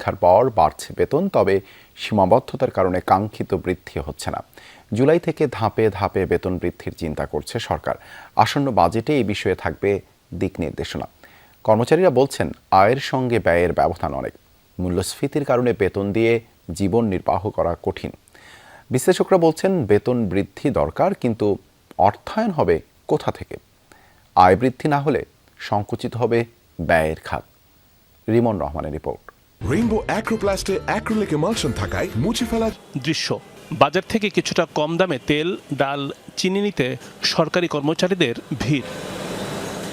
পরীক্ষার পর বাড়ছে বেতন, তবে সীমাবদ্ধতার কারণে কাঙ্ক্ষিত বৃদ্ধি হচ্ছে না। জুলাই থেকে ধাপে ধাপে বেতন বৃদ্ধির চিন্তা করছে সরকার। আসন্ন বাজেটে এই বিষয়ে থাকবে দিক নির্দেশনা। কর্মচারীরা বলছেন, আয়ের সঙ্গে ব্যয়ের ব্যবধান অনেক। মূল্যস্ফীতির কারণে বেতন দিয়ে জীবন নির্বাহ করা কঠিন। বিশ্লেষকরা বলছেন, বেতন বৃদ্ধি দরকার, কিন্তু অর্থায়ন হবে কোথা থেকে? আয় বৃদ্ধি না হলে সংকুচিত হবে ব্যয়ের খাত। রিমন রহমানের রিপোর্ট। রেইনবো অ্যাক্রোপ্লাস্টে অ্যাক্রিলিক এমালশন থাকায় মুছে ফেলা দৃশ্য। বাজার থেকে কিছুটা কম দামে তেল, ডাল, চিনি নিতে সরকারি কর্মচারীদের ভিড়।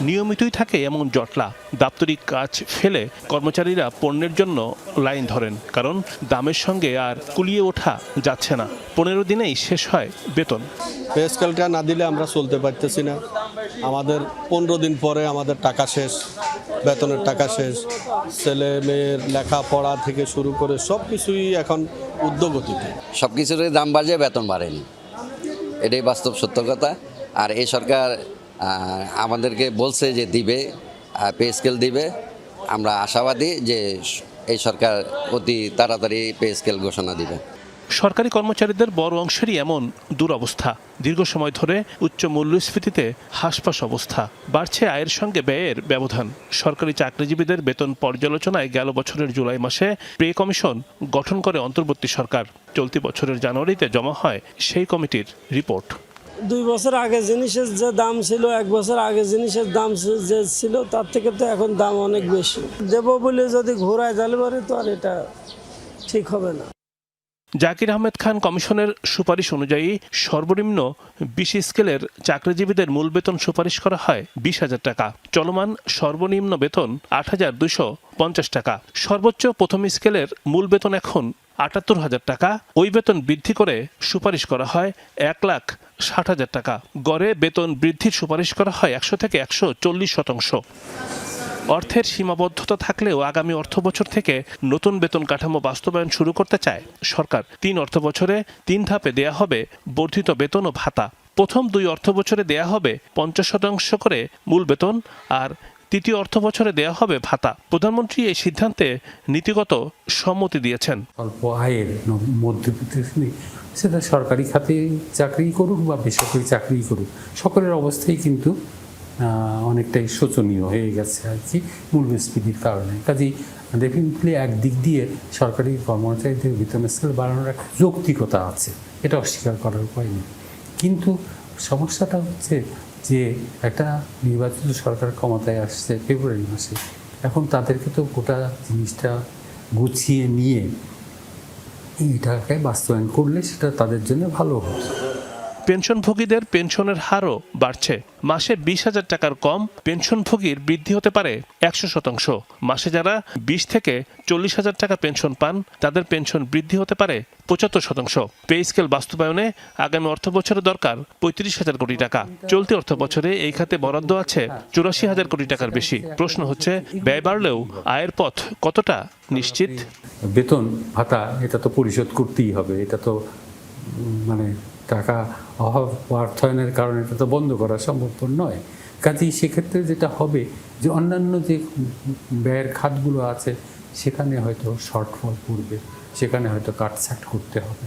নিয়মিতই থাকে এমন জটলা। দাপ্তরিক কাজ ফেলে কর্মচারীরা পণ্যের জন্য লাইন ধরেন, কারণ দামের সঙ্গে আর কুলিয়ে ওঠা যাচ্ছে না। 15 দিনেই শেষ হয় বেতন। পে স্কেলটা না দিলে আমরা চলতে পারতেছি না। আমাদের 15 দিন পরে আমাদের টাকা শেষ, বেতনের টাকা শেষ। ছেলে মেয়ের লেখাপড়া থেকে শুরু করে সব কিছুই এখন ঊর্ধ্বগতিতে। সব কিছুরই দাম বাড়ছে, বেতন বাড়েনি, এটাই বাস্তব সত্য কথা। আর এই সরকার আমাদেরকে বলছে যে দিবে, পে স্কেল দিবে। আমরা আশাবাদী যে এই সরকার অতি তাড়াতাড়ি পে স্কেল ঘোষণা দিবে। সরকারি কর্মচারীদের বড় অংশেরই এমন দুরবস্থা। দীর্ঘ সময় ধরে উচ্চ মূল্যস্ফীতিতে হাসপাস অবস্থা। বাড়ছে আয়ের সঙ্গে ব্যয়ের ব্যবধান। সরকারি চাকরিজীবীদের বেতন পর্যালোচনায় গেল বছরের জুলাই মাসে পে কমিশন গঠন করে অন্তর্বর্তী সরকার। চলতি বছরের জানুয়ারিতে জমা হয় সেই কমিটির রিপোর্ট। 2 বছর আগে জিনিসের যে দাম ছিল, 1 বছর আগে জিনিসের দাম যে ছিল, তার থেকে তো এখন দাম অনেক বেশি। দেব বলে যদি ঘোরায় জালে পারে, তো আর এটা ঠিক হবে না। জাকির আহমেদ খান কমিশনের সুপারিশ অনুযায়ী সর্বনিম্ন 20 স্কেলের চাকরিজীবীদের মূল বেতন সুপারিশ করা হয় 20,000 টাকা। চলমান সর্বনিম্ন বেতন 8,250 টাকা। সর্বোচ্চ প্রথম স্কেলের মূল বেতন এখন 78,000 টাকা। ওই বেতন বৃদ্ধি করে সুপারিশ করা হয় 1,60,000 টাকা। গড়ে বেতন বৃদ্ধির সুপারিশ করা হয় 100 থেকে 140%। অর্থের সীমাবদ্ধতা থাকলেও আগামী অর্থবছর থেকে নতুন বেতন কাঠামো বাস্তবায়ন শুরু করতে চায় সরকার। 3 অর্থবছরে 3 ধাপে দেয়া হবে বর্ধিত বেতন ও ভাতা। প্রথম 2 অর্থবছরে দেয়া হবে 50% করে মূল বেতন, আর তৃতীয় অর্থবছরে দেয়া হবে ভাতা। প্রধানমন্ত্রী এই সিদ্ধান্তে নীতিগত সম্মতি দিয়েছেন। অল্প আয়ের মধ্যবিত্ত সেটা সরকারি খাতে চাকরি করুক বা বেসরকারি চাকরি করুক, সকলের অবস্থাই কিন্তু অনেকটাই শোচনীয় হয়ে গেছে আর কি মূল্যস্ফীতির কারণে। কাজেই ডেফিনেটলি একদিক দিয়ে সরকারি কর্মচারীদের বেতন স্কেল বাড়ানোর একটা যৌক্তিকতা আছে, এটা অস্বীকার করার উপায় নেই। কিন্তু সমস্যাটা হচ্ছে যে একটা নির্বাচিত সরকার ক্ষমতায় আসছে ফেব্রুয়ারি মাসে, এখন তাদেরকে তো গোটা জিনিসটা গুছিয়ে নিয়ে এইটাকে বাস্তবায়ন করলে সেটা তাদের জন্য ভালো হবে। পেনশনভোগীদের পেনশনের হারও বাড়ছে। মাসে 20,000 টাকার কম পেনশনভোগীর বৃদ্ধি হতে পারে 100%। মাসে যারা 20 থেকে 40,000 টাকা পেনশন পান, তাদের পেনশন বৃদ্ধি হতে পারে 75%। পে স্কেল বাস্তবায়নে আগামী অর্থবছরে দরকার 35,000 কোটি টাকা। চলতি অর্থবছরে এই খাতে বরাদ্দ আছে 84,000 কোটি টাকার বেশি। প্রশ্ন হচ্ছে, ব্যয় বাড়লেও আয়ের পথ কতটা নিশ্চিত? বেতন ভাতা এটা তো পরিশোধ করতেই হবে, এটা তো মানে টাকা অভাব অর্থায়নের কারণে এটা তো বন্ধ করা সম্ভবপর নয়। কাজেই সেক্ষেত্রে যেটা হবে যে অন্যান্য যে ব্যয়ের খাতগুলো আছে সেখানে হয়তো শর্টফল পড়বে, সেখানে হয়তো কাটছাট করতে হবে।